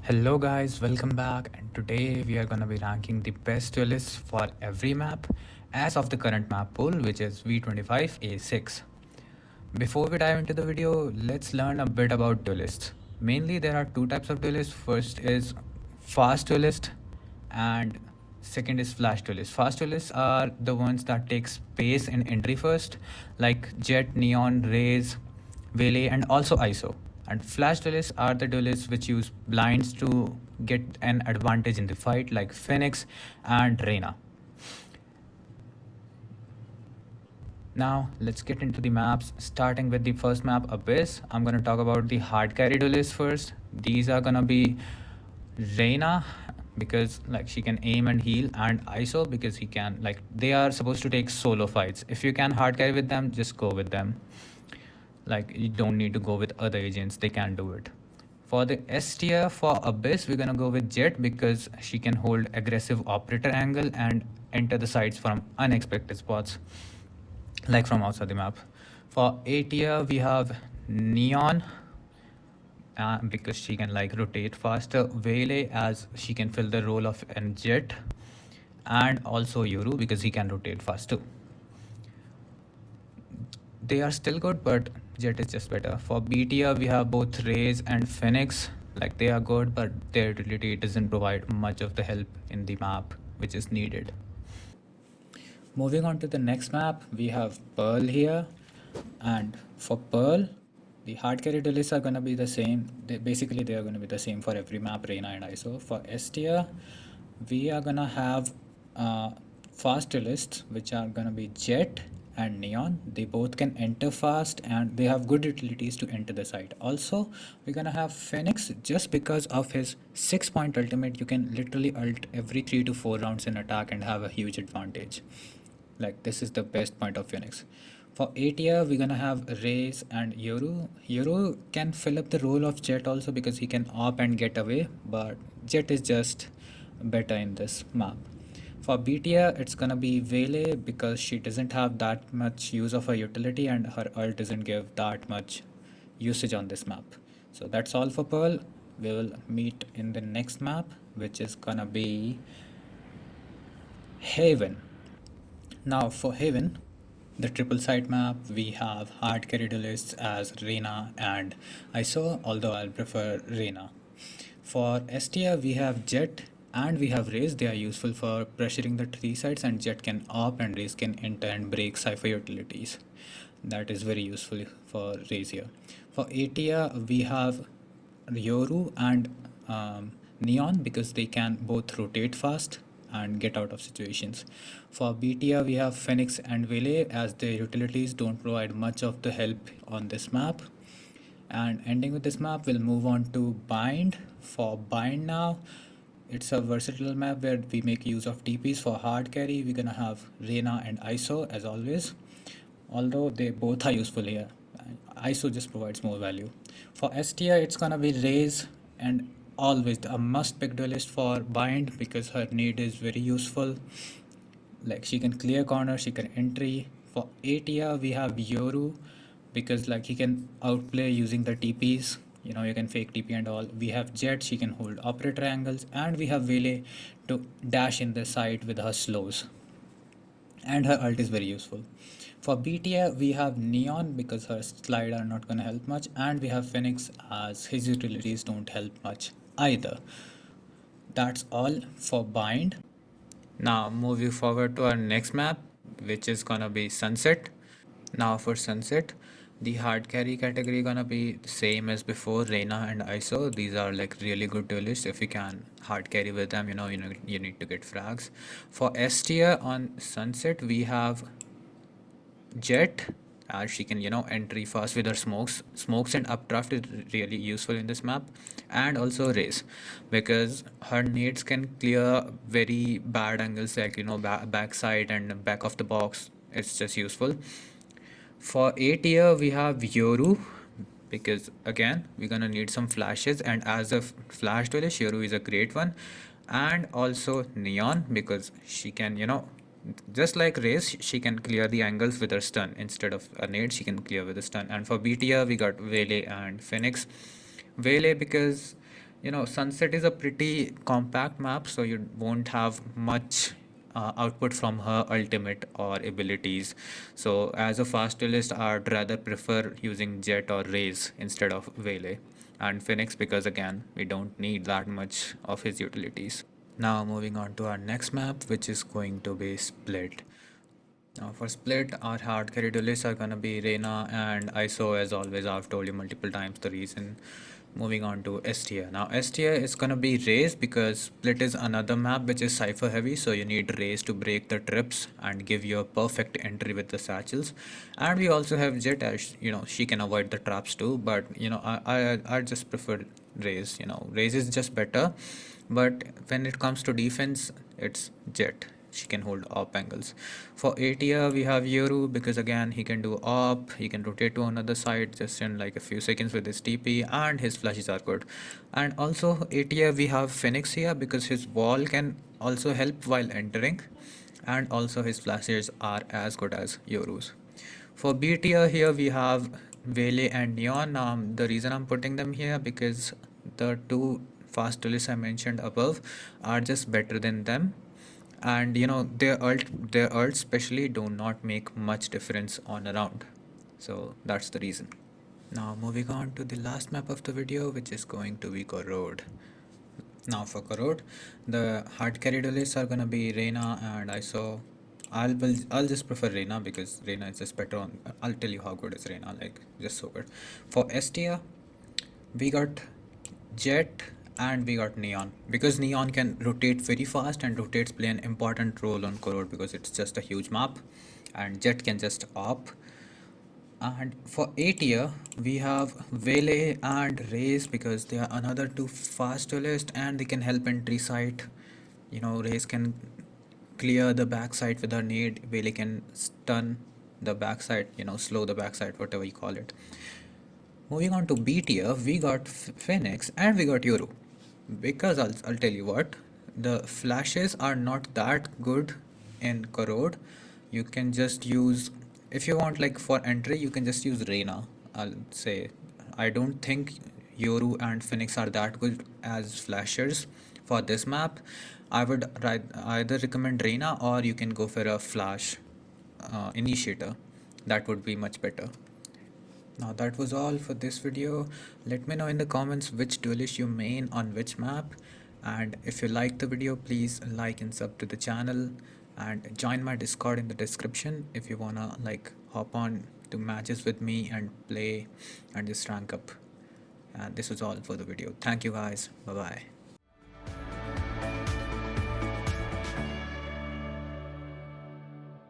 Hello guys, welcome back, and today we are gonna be ranking the best duelists for every map as of the current map pool, which is V25A6. Before we dive into the video, let's learn a bit about duelists. Mainly there are two types of duelists. First is fast duelist and second is flash duelists. Fast duelists are the ones that take space in entry first, like Jet, Neon, Raze, Vele, and also ISO. And flash duelists are the duelists which use blinds to get an advantage in the fight, like Phoenix and Reyna. Now let's get into the maps, starting with the first map, Abyss. I'm gonna talk about the hard carry duelists first. These are gonna be Reyna, because like she can aim and heal, and ISO because he can, like, they are supposed to take solo fights. If you can hard carry with them, just go with them. Like, you don't need to go with other agents, they can do it. For the S tier for Abyss, we're gonna go with Jet because she can hold aggressive operator angle and enter the sites from unexpected spots, like from outside the map. For A tier, we have Neon because she can like rotate faster, Vele as she can fill the role of a Jet, and also Yoru because he can rotate fast too. They are still good, but Jet is just better. For B tier, we have both Raze and Phoenix. Like, they are good, but their utility doesn't provide much of the help in the map which is needed. Moving on to the next map, we have Pearl here. And for Pearl, the hard carry duelists are going to be the same. They are going to be the same for every map, Reyna and ISO. For S tier, we are going to have fast duelists, which are going to be Jet and Neon. They both can enter fast and they have good utilities to enter the site. Also, we're going to have Phoenix just because of his 6-point ultimate. You can literally ult every 3 to 4 rounds in attack and have a huge advantage. Like, this is the best point of Phoenix. For A tier, we're gonna have Raze and Yoru. Yoru can fill up the role of Jet also because he can op and get away, but Jet is just better in this map. For B tier, it's gonna be Vele because she doesn't have that much use of her utility and her ult doesn't give that much usage on this map. So that's all for Pearl. We will meet in the next map, which is gonna be Haven. Now for Haven, the triple site map, we have hard carry duelists as Reyna and ISO, although I'll prefer Reyna. For S tier, we have Jet and we have Raze. They are useful for pressuring the 3 sides, and Jet can op and Raze can enter and break Cypher utilities. That is very useful for Raze here. For A tier, we have Yoru and Neon because they can both rotate fast and get out of situations. For B tier, we have Phoenix and Vele as their utilities don't provide much of the help on this map. And ending with this map, we'll move on to Bind. For Bind now, it's a versatile map where we make use of TPs. For hard carry, we're gonna have Reyna and ISO as always, although they both are useful here. ISO just provides more value. For S tier, it's gonna be Raze and always a must pick duelist for Bind because her need is very useful. Like, she can clear corner, she can entry. For A tier, we have Yoru because like he can outplay using the TPs. You know, you can fake TP and all. We have Jet, she can hold operator angles, and we have Vele to dash in the side with her slows. And her ult is very useful. For B tier, we have Neon because her slide are not gonna help much, and we have Phoenix as his utilities don't help much either. That's all for Bind. Now moving forward to our next map, which is gonna be Sunset. Now for Sunset, the hard carry category gonna be the same as before, Reyna and ISO. These are like really good duelists. If you can hard carry with them, you need to get frags. For S tier on Sunset, we have Jet, as she can entry fast with her smokes and updraft is really useful in this map. And also Raze because her nades can clear very bad angles, like backside and back of the box. It's just useful. For A tier, we have Yoru because again we're gonna need some flashes, and as a flash duelist, Yoru is a great one. And also Neon because she can just like Raze, she can clear the angles with her stun. Instead of a nade, she can clear with a stun. And for B tier, we got Vele and Phoenix. Vele because Sunset is a pretty compact map, so you won't have much output from her ultimate or abilities. So, as a fast duelist, I'd rather prefer using Jet or Raze instead of Vele and Phoenix because, again, we don't need that much of his utilities. Now, moving on to our next map, which is going to be Split. Now for split, our hard carry duelists are gonna be Reina and ISO as always. I've told you multiple times the reason. Moving on to S tier. Now S tier is gonna be Raze because split is another map which is cipher heavy, so you need Raze to break the trips and give you a perfect entry with the satchels. And we also have Jet as she can avoid the traps too, but I just prefer Raze. Raze is just better, but when it comes to defense, it's Jet. She can hold op angles. For A tier, we have Yoru because again he can do op, he can rotate to another side just in like a few seconds with his TP, and his flashes are good. And also A tier we have Phoenix here because his wall can also help while entering, and also his flashes are as good as Yoru's. For B tier here we have Vele and Neon. The reason I'm putting them here because the two fast duelists I mentioned above are just better than them, and their ult especially do not make much difference on a round, so that's the reason. Now moving on to the last map of the video, which is going to be Corrode. Now for Corrode, the hard carry duelists are gonna be Reina and ISO. I'll just prefer Reina because Reina is just better on. I'll tell you how good is Reina, like just so good. For S tier, we got Jet and we got Neon because Neon can rotate very fast and rotates play an important role on Corrode because it's just a huge map, and Jet can just op. And for A tier, we have Vele and Raze because they are another two fast duelists and they can help entry site. Raze can clear the backside with her nade, Vele can stun the backside, slow the backside, whatever you call it. Moving on to B tier, we got Phoenix and we got Yoru. Because I'll tell you what, the flashes are not that good in Corrode. You can just use, if you want like for entry, you can just use Reina. I'll say, I don't think Yoru and Phoenix are that good as flashers for this map. I would either recommend Reina or you can go for a flash initiator. That would be much better. Now that was all for this video. Let me know in the comments which duelist you main on which map, and if you liked the video, please like and sub to the channel and join my Discord in the description if you wanna like hop on to matches with me and play and just rank up. And this was all for the video. Thank you guys. Bye bye.